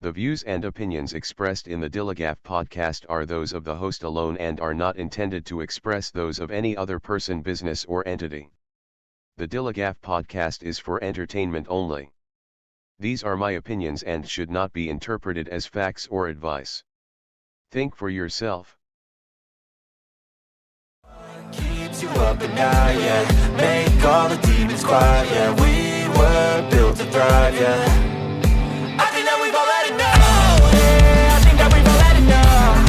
The views and opinions expressed in the DILLIGAF podcast are those of the host alone and are not intended to express those of any other person, business, or entity. The DILLIGAF podcast is for entertainment only. These are my opinions and should not be interpreted as facts or advice. Think for yourself. Keeps you up at night, yeah. Make all the demons quiet, yeah. We were built to thrive, yeah. I think that we've all had enough, yeah. I think that we've all had enough.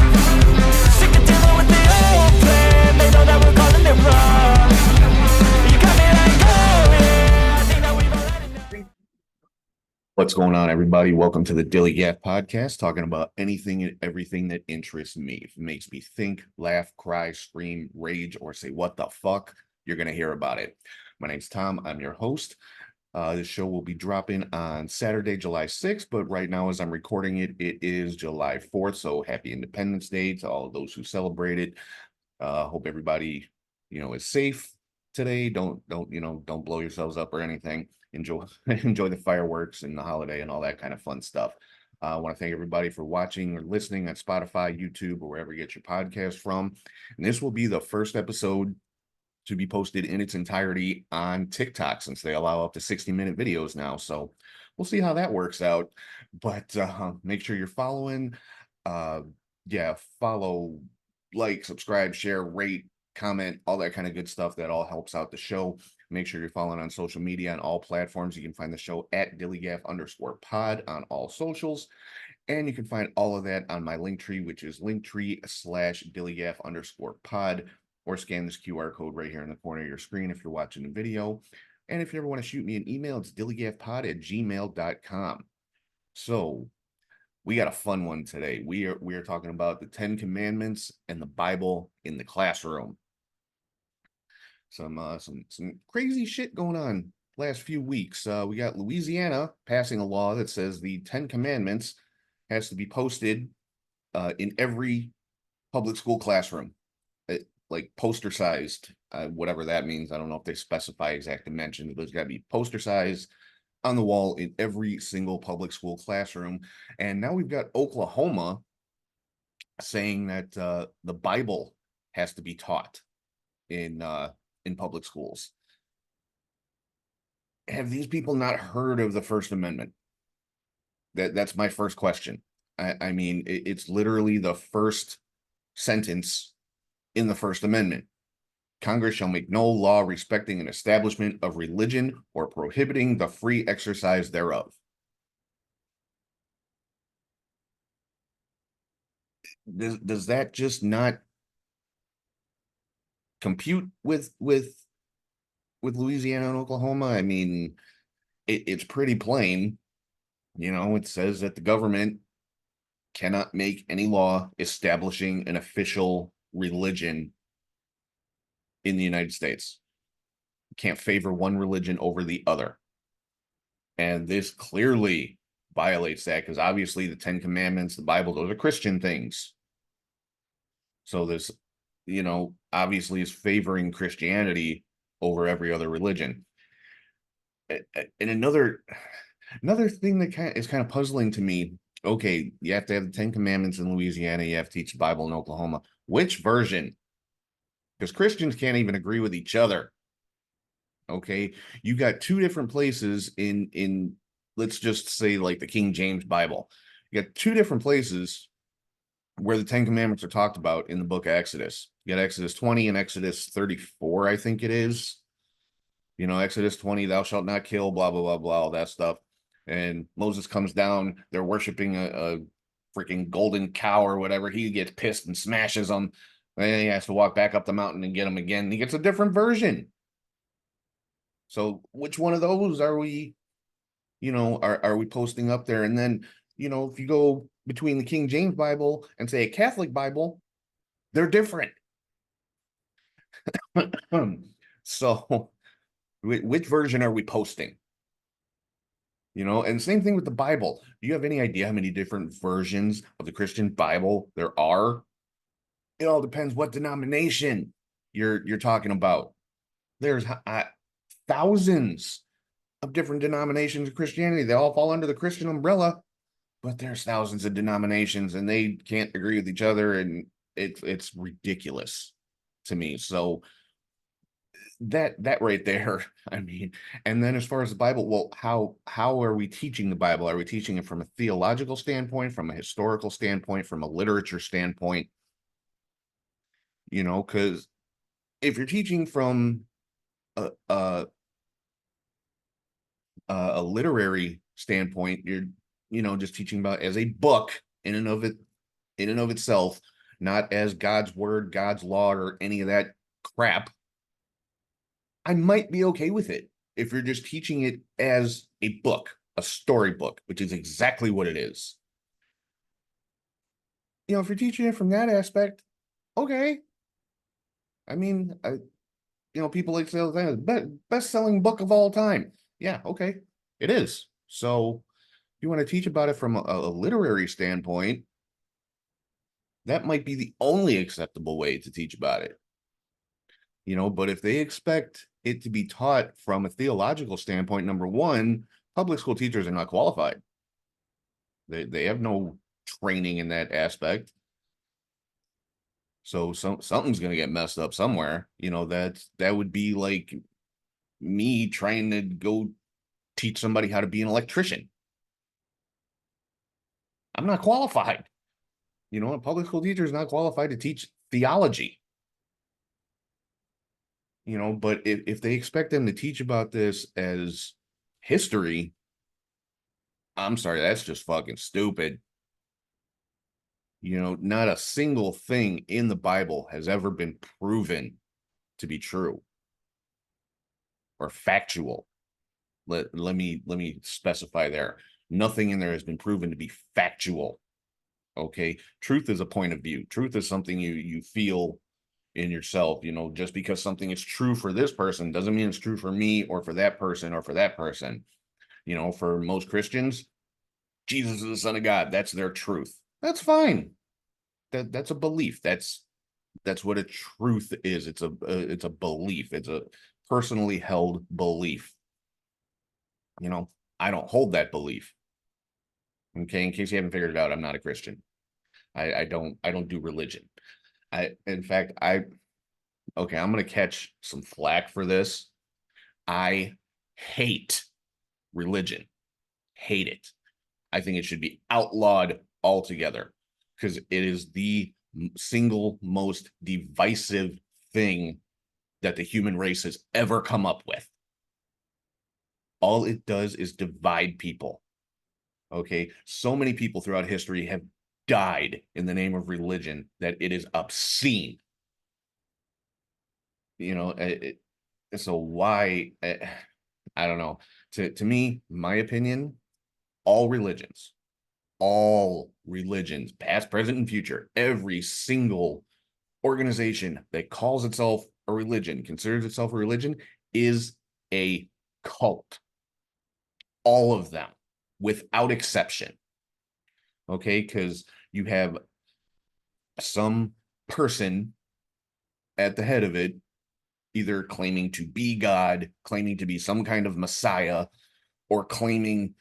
Sick of dealing with the old plan. They know that we're calling it wrong. You got me like, oh, yeah. I think that we've all had enough. What's going on, everybody? Welcome to the DILLIGAF podcast, talking about anything and everything that interests me. If it makes me think, laugh, cry, scream, rage, or say, what the fuck, you're going to hear about it. My name's Tom. I'm your host. This show will be dropping on Saturday, July 6th, but right now, as I'm recording it, it is July 4th, so happy Independence Day to all of those who celebrate it. Hope everybody, is safe today. Don't blow yourselves up or anything. Enjoy the fireworks and the holiday and all that kind of fun stuff. I want to thank everybody for watching or listening on Spotify, YouTube, or wherever you get your podcast from. And this will be the first episode to be posted in its entirety on TikTok, since they allow up to 60-minute videos now. So we'll see how that works out. But make sure you're following. Follow, like, subscribe, share, rate, comment, all that kind of good stuff. That all helps out the show. Make sure you're following on social media on all platforms. You can find the show at DILLIGAF_pod on all socials. And you can find all of that on my Linktree, which is Linktree/DILLIGAF_pod, or scan this QR code right here in the corner of your screen if you're watching the video. And if you ever want to shoot me an email, it's dilligafpod@gmail.com. So we got a fun one today. We are talking about the 10 Commandments and the Bible in the classroom. Some crazy shit going on last few weeks. We got Louisiana passing a law that says the 10 Commandments has to be posted in every public school classroom, like poster sized, whatever that means. I don't know if they specify exact dimensions, but it's got to be poster sized on the wall in every single public school classroom. And now we've got Oklahoma saying that the Bible has to be taught in public schools. Have these people not heard of the First Amendment? That's my first question. I mean, it's literally the first sentence in the First Amendment. Congress shall make no law respecting an establishment of religion or prohibiting the free exercise thereof. Does that just not compute with Louisiana and Oklahoma? I mean, it's pretty plain. It says that the government cannot make any law establishing an official religion in the United States. You can't favor one religion over the other. And this clearly violates that, because obviously the 10 Commandments, the Bible, those are Christian things. So this, obviously is favoring Christianity over every other religion. And another thing that is kind of puzzling to me, okay, you have to have the 10 Commandments in Louisiana, you have to teach the Bible in Oklahoma. Which version? Because Christians can't even agree with each other. Okay, you got two different places in let's just say like the King James Bible. You got two different places where the 10 Commandments are talked about in the book of Exodus. You got Exodus 20 and Exodus 34, I think it is. Exodus 20, thou shalt not kill, blah, blah, blah, blah, all that stuff. And Moses comes down, they're worshiping a freaking golden cow or whatever. He gets pissed and smashes them. And he has to walk back up the mountain and get them again. And he gets a different version. So which one of those are we, are we posting up there? And then, if you go between the King James Bible and say a Catholic Bible, they're different. So which version are we posting? And same thing with the Bible. Do you have any idea how many different versions of the Christian Bible there are? It all depends what denomination you're talking about. There's thousands of different denominations of Christianity. They all fall under the Christian umbrella, but there's thousands of denominations and they can't agree with each other, and it's ridiculous to me. So that right there, I mean, and then as far as the Bible, well, how are we teaching the Bible? Are we teaching it from a theological standpoint, from a historical standpoint, from a literature standpoint? You know, because if you're teaching from a, a a literary standpoint, you're, you know, just teaching about as a book in and of it, in and of itself, not as God's word, God's law, or any of that crap, I might be okay with it. If you're just teaching it as a book, a storybook, which is exactly what it is. You know, if you're teaching it from that aspect, okay. I mean, you know, people like to say all the time, best-selling book of all time. Yeah, okay, it is. So if you want to teach about it from a literary standpoint, that might be the only acceptable way to teach about it. You know, but if they expect it to be taught from a theological standpoint, number one, public school teachers are not qualified. They have no training in that aspect. So something's going to get messed up somewhere. You know, that would be like me trying to go teach somebody how to be an electrician. I'm not qualified. You know, a public school teacher is not qualified to teach theology. You know, but if they expect them to teach about this as history, I'm sorry, that's just fucking stupid. You know, not a single thing in the Bible has ever been proven to be true or factual. Let me specify there. Nothing in there has been proven to be factual. Okay, truth is a point of view. Truth is something you feel in yourself. You know, just because something is true for this person doesn't mean it's true for me or for that person or for that person. You know, for most Christians, Jesus is the Son of God. That's their truth. That's fine. That's a belief. That's what a truth is. It's a belief. It's a personally held belief. You know, I don't hold that belief. Okay, in case you haven't figured it out, I'm not a Christian. I don't do religion. In fact, okay, I'm gonna catch some flack for this. I hate religion. Hate it. I think it should be outlawed altogether because it is the single most divisive thing that the human race has ever come up with. All it does is divide people. Okay, so many people throughout history have died in the name of religion that it is obscene. You know, so why? I don't know. To me, my opinion, all religions, past, present, and future, every single organization that calls itself a religion, considers itself a religion, is a cult. All of them, without exception. Okay, because you have some person at the head of it, either claiming to be God, claiming to be some kind of Messiah, or claiming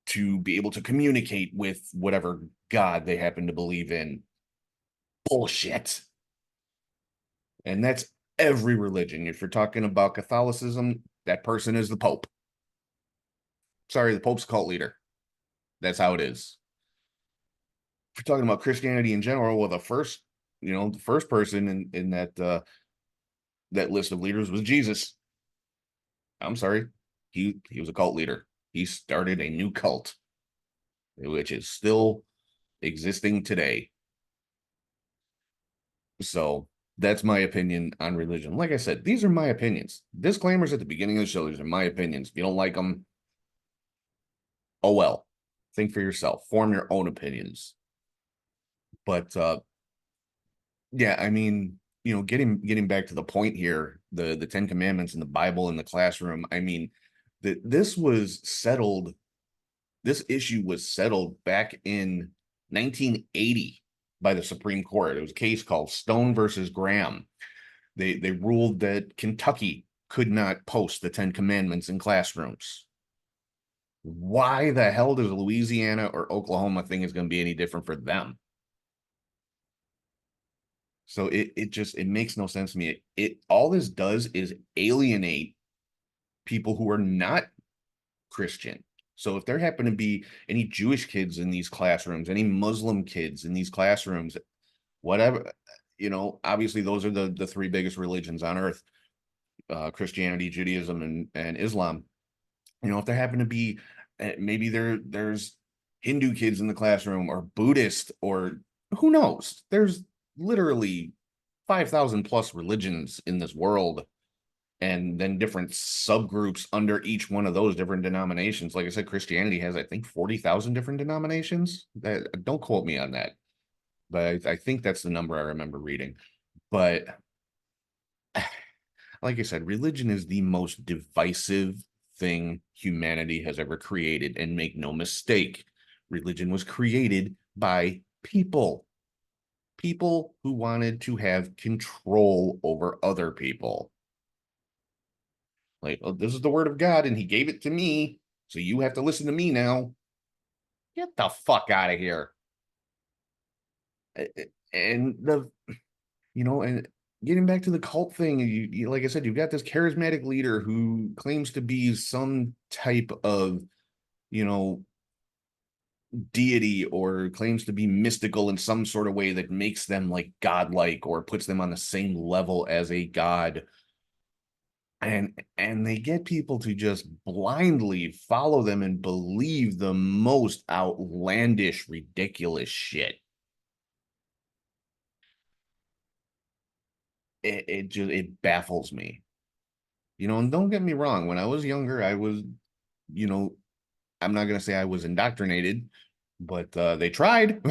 to be able to communicate with whatever God they happen to believe in. Bullshit. And that's every religion. If you're talking about Catholicism, that person is the Pope. Sorry, the Pope's a cult leader. That's how it is. If you're talking about Christianity in general, well, the first person in that list of leaders was Jesus. I'm sorry. He was a cult leader. He started a new cult, which is still existing today. So that's my opinion on religion. Like I said, these are my opinions. Disclaimers at the beginning of the show. These are my opinions. If you don't like them, oh well. Think for yourself. Form your own opinions. But yeah, I mean, you know, getting back to the point here, the Ten Commandments in the Bible in the classroom. I mean, this issue was settled back in 1980 by the Supreme Court. It was a case called Stone versus Graham. They ruled that Kentucky could not post the Ten Commandments in classrooms. Why the hell does Louisiana or Oklahoma think is going to be any different for them? So it makes no sense to me. It all this does is alienate people who are not Christian. So if there happen to be any Jewish kids in these classrooms, any Muslim kids in these classrooms, whatever, obviously those are the three biggest religions on earth, Christianity, Judaism, and Islam. If there happen to be maybe there's Hindu kids in the classroom or Buddhist or who knows, there's literally 5,000 plus religions in this world, and then different subgroups under each one of those different denominations. Like I said, Christianity has, I think, 40,000 different denominations. Don't quote me on that, but I think that's the number I remember reading. But like I said, religion is the most divisive thing humanity has ever created. And make no mistake, religion was created by people who wanted to have control over other people. Like, oh, this is the word of God, and he gave it to me, so you have to listen to me now. Get the fuck out of here. And and getting back to the cult thing, you like I said, you've got this charismatic leader who claims to be some type of, you know, deity, or claims to be mystical in some sort of way that makes them like godlike or puts them on the same level as a god. And they get people to just blindly follow them and believe the most outlandish, ridiculous shit. It baffles me. And don't get me wrong, when I was younger, I was, you know, I'm not gonna say I was indoctrinated, but they tried.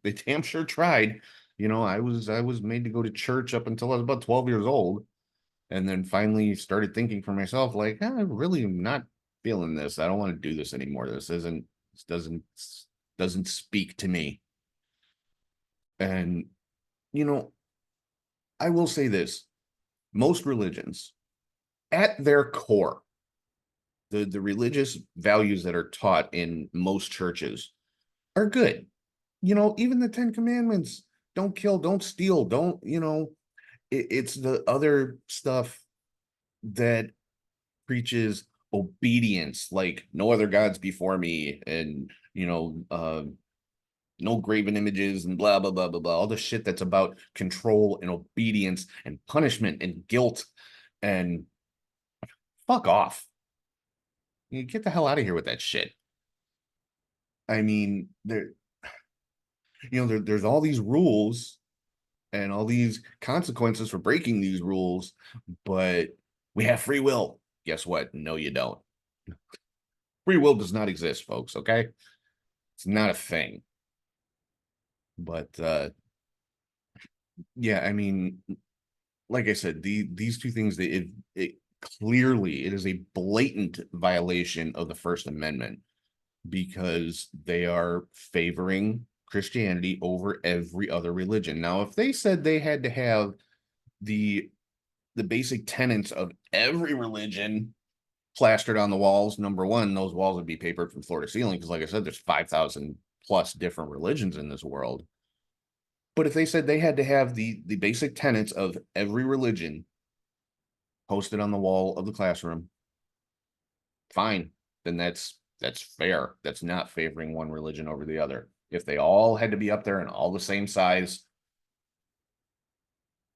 They damn sure tried. I was made to go to church up until I was about 12 years old, and then finally started thinking for myself, like, I really am not feeling this. I don't want to do this anymore. This doesn't speak to me. And you know, I will say this: most religions, at their core, the religious values that are taught in most churches are good. Even the Ten Commandments: don't kill, don't steal, don't, it's the other stuff that preaches obedience, like no other gods before me, and no graven images, and blah blah blah blah blah, all the shit that's about control and obedience and punishment and guilt. And fuck off. You get the hell out of here with that shit. I mean, there's all these rules and all these consequences for breaking these rules, but we have free will. Guess what? No, you don't. Free will does not exist, folks. Okay, it's not a thing. But yeah, I mean, like I said, these two things, it clearly, it is a blatant violation of the First Amendment, because they are favoring Christianity over every other religion. Now, if they said they had to have the basic tenets of every religion plastered on the walls, number one, those walls would be papered from floor to ceiling, because like I said, there's 5,000 plus different religions in this world. But if they said they had to have the basic tenets of every religion posted on the wall of the classroom, fine, then that's fair. That's not favoring one religion over the other. If they all had to be up there and all the same size,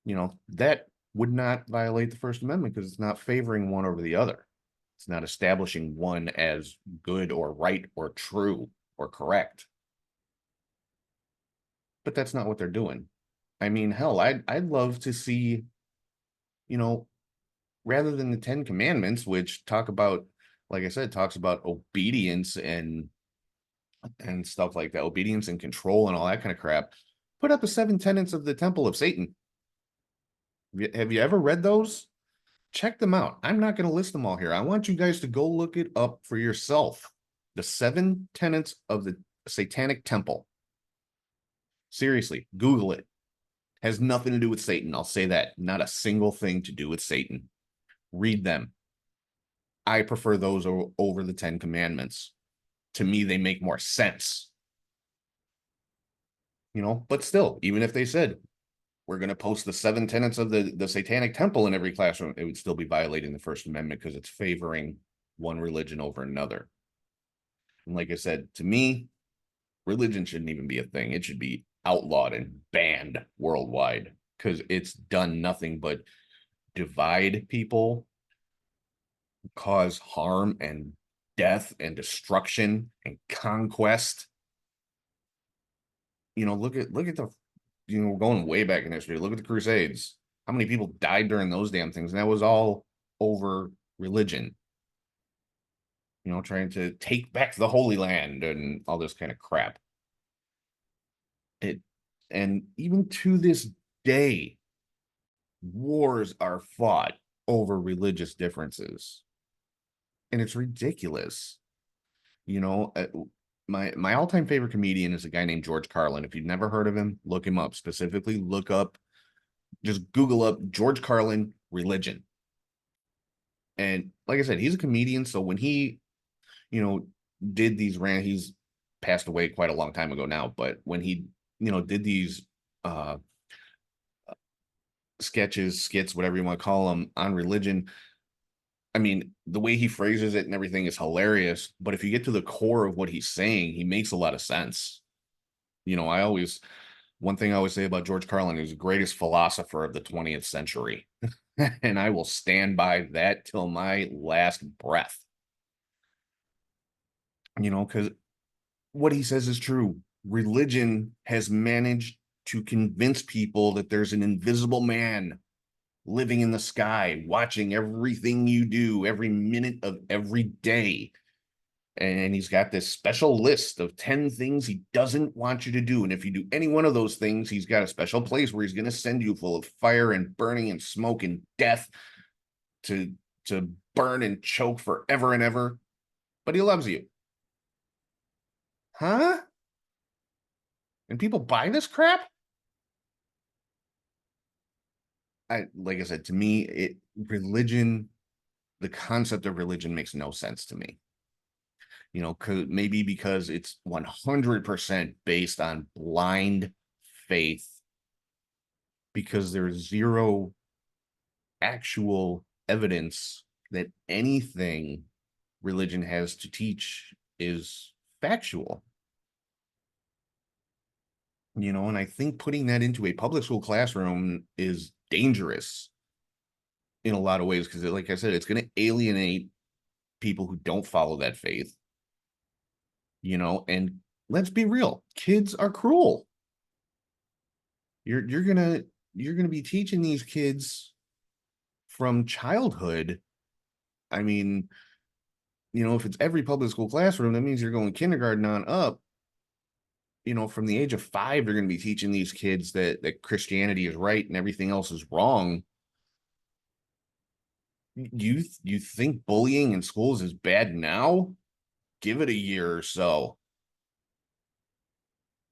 that would not violate the First Amendment, because it's not favoring one over the other. It's not establishing one as good or right or true or correct. But that's not what they're doing. I mean, hell, I'd love to see, rather than the Ten Commandments, which talk about, like I said, talks about obedience and stuff like that, obedience and control and all that kind of crap, put up the 7 tenets of the Temple of Satan. Have you ever read those? Check them out. I'm not going to list them all here. I want you guys to go look it up for yourself. The 7 tenets of the Satanic Temple. Seriously, Google it. Has nothing to do with Satan. I'll say that. Not a single thing to do with Satan. Read them. I prefer those over the 10 Commandments. To me, they make more sense. But still, even if they said, we're going to post the 7 tenets of the Satanic Temple in every classroom, it would still be violating the First Amendment because it's favoring one religion over another. And like I said, to me, religion shouldn't even be a thing. It should be outlawed and banned worldwide because it's done nothing but divide people, cause harm and death and destruction and conquest. Look at the, we're going way back in history. Look at the Crusades. How many people died during those damn things? And that was all over religion. Trying to take back the Holy Land and all this kind of crap. And even to this day, wars are fought over religious differences. And it's ridiculous. My all-time favorite comedian is a guy named George Carlin. If you've never heard of him, look him up. Specifically, just Google up George Carlin religion. And like I said, he's a comedian. So when he, did these he's passed away quite a long time ago now. But when he, did these sketches, skits, whatever you want to call them, on religion, I mean, the way he phrases it and everything is hilarious. But if you get to the core of what he's saying, he makes a lot of sense. One thing I always say about George Carlin is the greatest philosopher of the 20th century. And I will stand by that till my last breath. Because what he says is true. Religion has managed to convince people that there's an invisible man living in the sky, watching everything you do every minute of every day. And he's got this special list of 10 things he doesn't want you to do. And if you do any one of those things, he's got a special place where he's going to send you full of fire and burning and smoke and death to burn and choke forever and ever. But he loves you. Huh? And people buy this crap? Like I said, to me, the concept of religion makes no sense to me. Maybe because it's 100% based on blind faith, because there's zero actual evidence that anything religion has to teach is factual. And I think putting that into a public school classroom is dangerous in a lot of ways, because like I said, it's going to alienate people who don't follow that faith. And let's be real, kids are cruel. You're gonna be teaching these kids from childhood. I mean, if it's every public school classroom, that means you're going kindergarten on up. From the age of 5, you're going to be teaching these kids that Christianity is right and everything else is wrong. You think bullying in schools is bad now? Give it a year or so.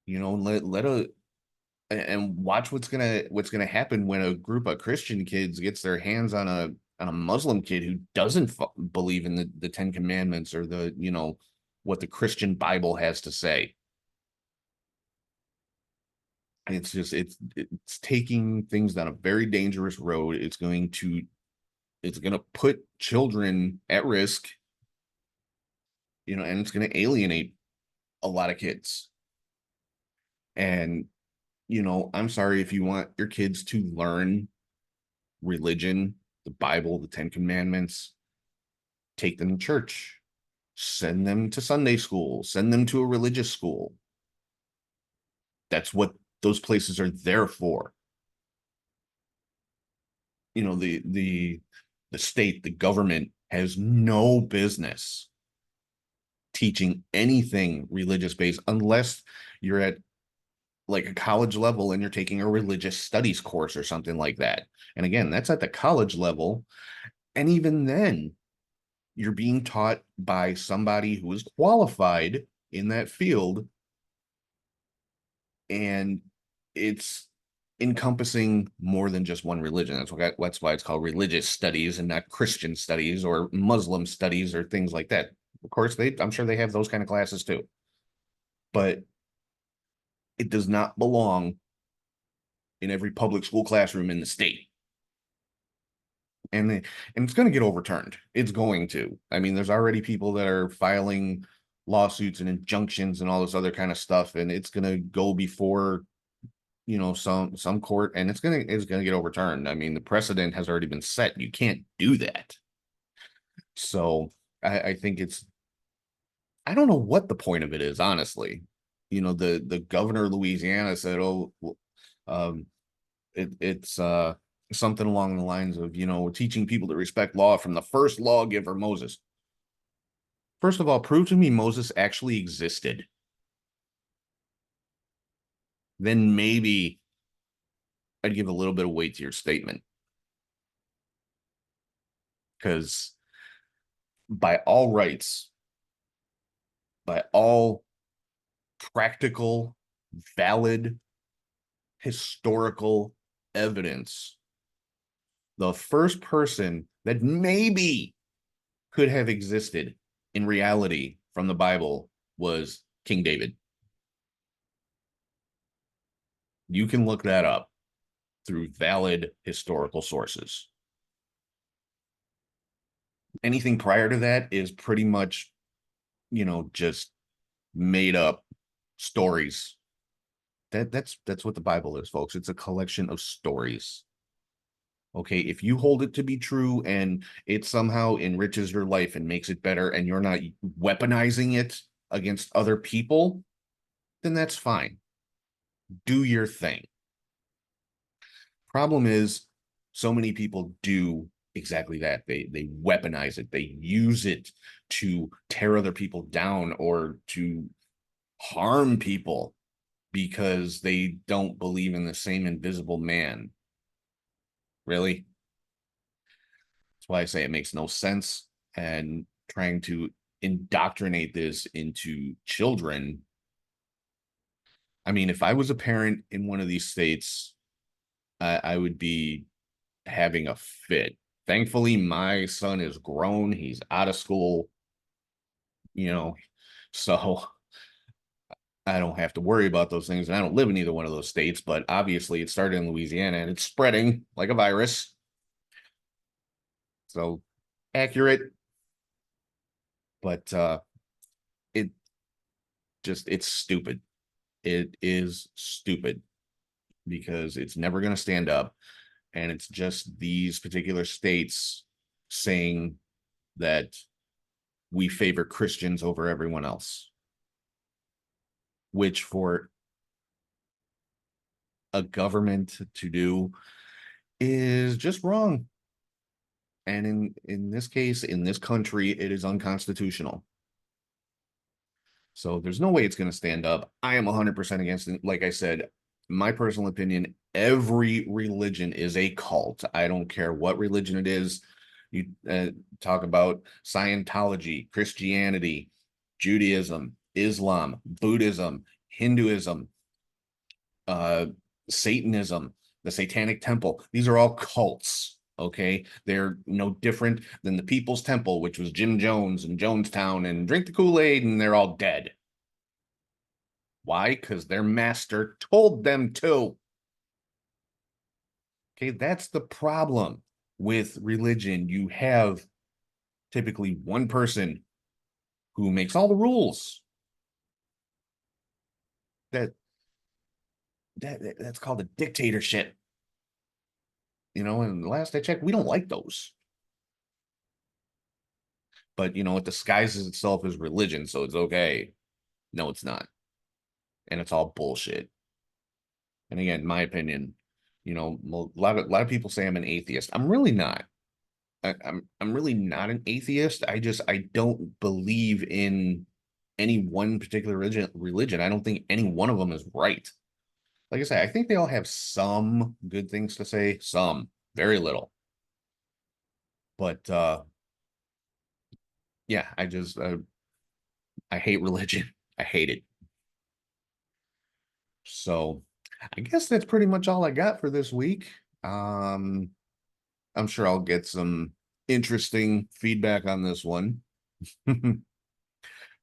And watch what's gonna happen when a group of Christian kids gets their hands on a Muslim kid who doesn't believe in the 10 Commandments or what the Christian Bible has to say. It's just it's taking things down a very dangerous road. It's going to put children at risk, and it's going to alienate a lot of kids. And I'm sorry, if you want your kids to learn religion, the Bible, the 10 Commandments, take them to church, send them to Sunday school, send them to a religious school. That's what those places are there for. The state, the government has no business teaching anything religious based unless you're at like a college level and you're taking a religious studies course or something like that. And again, that's at the college level. And even then, you're being taught by somebody who is qualified in that field. And it's encompassing more than just one religion. That's why it's called religious studies and not Christian studies or Muslim studies or things like that. Of course, I'm sure they have those kind of classes too, but it does not belong in every public school classroom in the state. And it's going to get overturned. It's going to. I mean, there's already people that are filing lawsuits and injunctions and all this other kind of stuff, and it's going to go before some court, and it's gonna get overturned. I mean, the precedent has already been set. You can't do that. So I think I don't know what the point of it is, honestly. The governor of Louisiana said, "Oh, um, it's something along the lines of, we're teaching people to respect law from the first lawgiver, Moses." First of all, prove to me Moses actually existed. Then maybe I'd give a little bit of weight to your statement. Because by all rights, by all practical, valid, historical evidence, the first person that maybe could have existed in reality from the Bible was King David. You can look that up through valid historical sources. Anything prior to that is pretty much, just made up stories. That's what the Bible is, folks. It's a collection of stories. Okay, if you hold it to be true and it somehow enriches your life and makes it better, and you're not weaponizing it against other people, then that's fine. Do your thing. Problem is, so many people do exactly that. They weaponize it. They use it to tear other people down or to harm people because they don't believe in the same invisible man. Really? That's why I say it makes no sense. And trying to indoctrinate this into children. I mean, if I was a parent in one of these states, I would be having a fit. Thankfully, my son is grown. He's out of school, so I don't have to worry about those things. And I don't live in either one of those states, but obviously it started in Louisiana and it's spreading like a virus. So accurate, but it it's stupid. It is stupid because it's never going to stand up. And it's just these particular states saying that we favor Christians over everyone else, which for a government to do is just wrong. And in this case, in this country, it is unconstitutional. So there's no way it's going to stand up. I am 100% against it. Like I said, my personal opinion, every religion is a cult. I don't care what religion it is. You talk about Scientology, Christianity, Judaism, Islam, Buddhism, Hinduism, Satanism, the Satanic Temple. These are all cults. Okay, they're no different than the People's Temple, which was Jim Jones and Jonestown and drink the Kool-Aid, and they're all dead. Why? Because their master told them to. Okay, that's the problem with religion. You have typically one person who makes all the rules. That's called a dictatorship. And last I checked, we don't like those. But it disguises itself as religion, so it's okay. No, it's not. And it's all bullshit. And again, my opinion, a lot of people say I'm an atheist. I'm really not. I'm really not an atheist. I don't believe in any one particular religion. I don't think any one of them is right. Like I say, I think they all have some good things to say, some, very little. But yeah, I hate religion. I hate it. So I guess that's pretty much all I got for this week. I'm sure I'll get some interesting feedback on this one,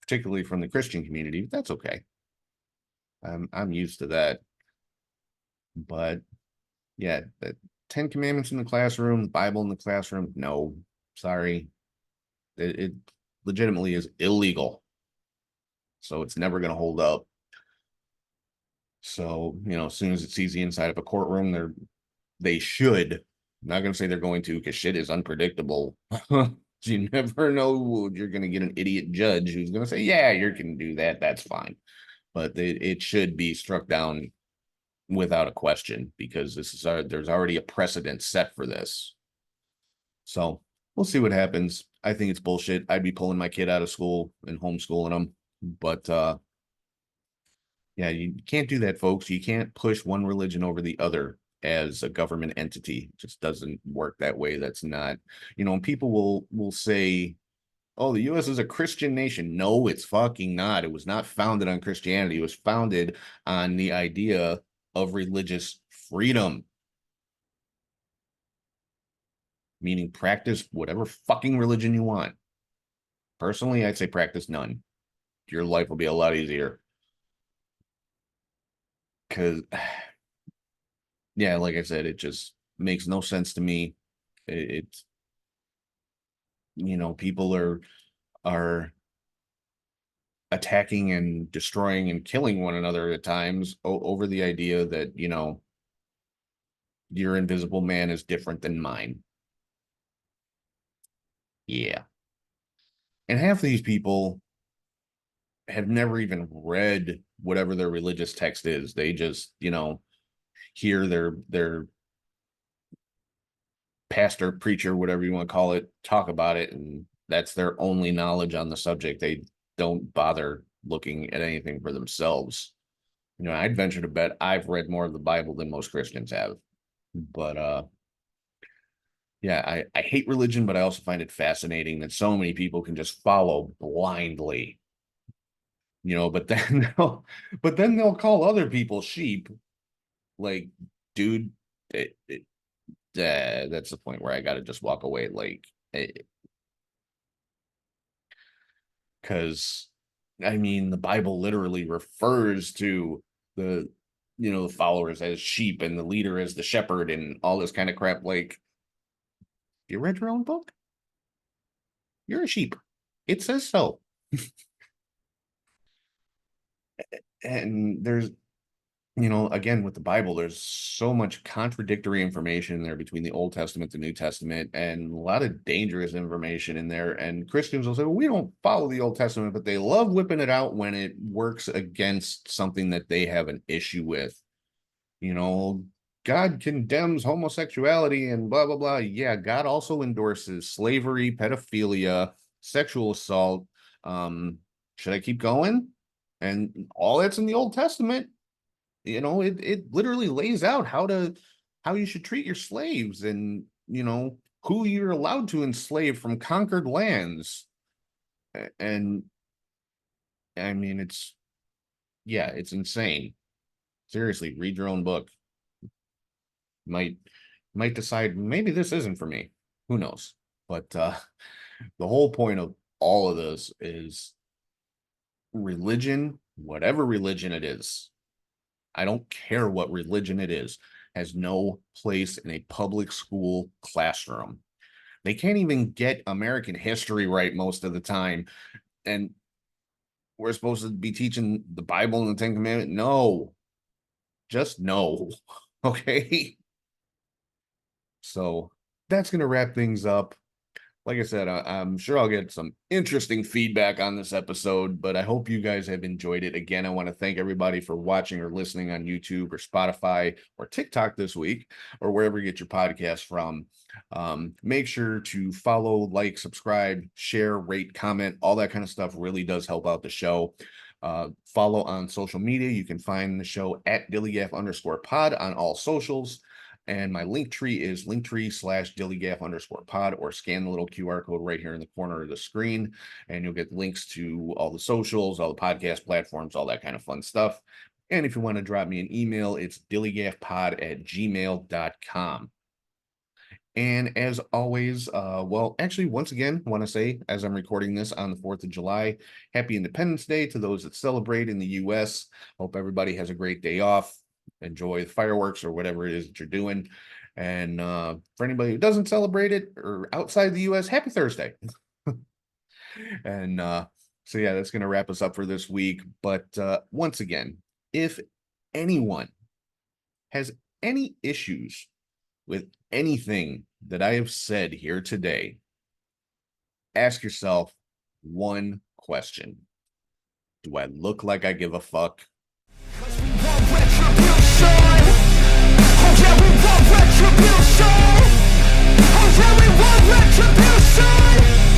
particularly from the Christian community, but that's okay. I'm used to that. But yeah, the Ten Commandments in the classroom, the Bible in the classroom, no, sorry. It legitimately is illegal. So it's never going to hold up. So, as soon as it sees the inside of a courtroom, they should. I'm not going to say they're going to, because shit is unpredictable. You never know. You're going to get an idiot judge who's going to say, yeah, you can do that. That's fine. But it should be struck down without a question, because there's already a precedent set for this. So we'll see what happens. I think it's bullshit. I'd be pulling my kid out of school and homeschooling them. But yeah, you can't do that, folks. You can't push one religion over the other as a government entity. It just doesn't work that way. That's not, and people will say, oh, the US is a Christian nation. No, it's fucking not. It was not founded on Christianity. It was founded on the idea of religious freedom. Meaning practice whatever fucking religion you want. Personally, I'd say practice none. Your life will be a lot easier. Because, yeah, like I said, it just makes no sense to me. It's, people are attacking and destroying and killing one another at times over the idea that, your invisible man is different than mine. Yeah. And half of these people have never even read whatever their religious text is. They just, hear their pastor, preacher, whatever you want to call it, talk about it, and that's their only knowledge on the subject. They don't bother looking at anything for themselves. I'd venture to bet I've read more of the Bible than most Christians have. But yeah, I hate religion, but I also find it fascinating that so many people can just follow blindly. But then they'll call other people sheep. Like, dude, that's the point where I got to just walk away. Like, because the Bible literally refers to the followers as sheep and the leader as the shepherd and all this kind of crap. Like, you read your own book? You're a sheep. It says so. And there's, again, with the Bible, there's so much contradictory information in there between the Old Testament, the New Testament, and a lot of dangerous information in there. And Christians will say, well, we don't follow the Old Testament, but they love whipping it out when it works against something that they have an issue with. God condemns homosexuality and blah, blah, blah. Yeah, God also endorses slavery, pedophilia, sexual assault. Should I keep going? And all that's in the Old Testament. It literally lays out how you should treat your slaves and, who you're allowed to enslave from conquered lands. And it's insane. Seriously, read your own book. Might decide maybe this isn't for me. Who knows? But the whole point of all of this is religion, whatever religion it is, I don't care what religion it is, has no place in a public school classroom. They can't even get American history right most of the time. And we're supposed to be teaching the Bible and the Ten Commandments. No, just no. Okay. So that's going to wrap things up. Like I said, I'm sure I'll get some interesting feedback on this episode, but I hope you guys have enjoyed it. Again, I want to thank everybody for watching or listening on YouTube or Spotify or TikTok this week, or wherever you get your podcast from. Make sure to follow, like, subscribe, share, rate, comment. All that kind of stuff really does help out the show. Follow on social media. You can find the show at DILLIGAF_pod on all socials. And my link tree is linktree/DILLIGAF_pod, or scan the little QR code right here in the corner of the screen, and you'll get links to all the socials, all the podcast platforms, all that kind of fun stuff. And if you want to drop me an email, it's dillygafpod@gmail.com. And as always, well, actually, once again, I want to say, as I'm recording this on the 4th of July, happy Independence Day to those that celebrate in the U.S. Hope everybody has a great day off. Enjoy the fireworks or whatever it is that you're doing. And for anybody who doesn't celebrate it or outside the U.S., happy Thursday. And so, yeah, that's going to wrap us up for this week. But once again, if anyone has any issues with anything that I have said here today, ask yourself one question. Do I look like I give a fuck? 'Cause we want retribution. Oh yeah, we want retribution. Oh yeah, we want retribution.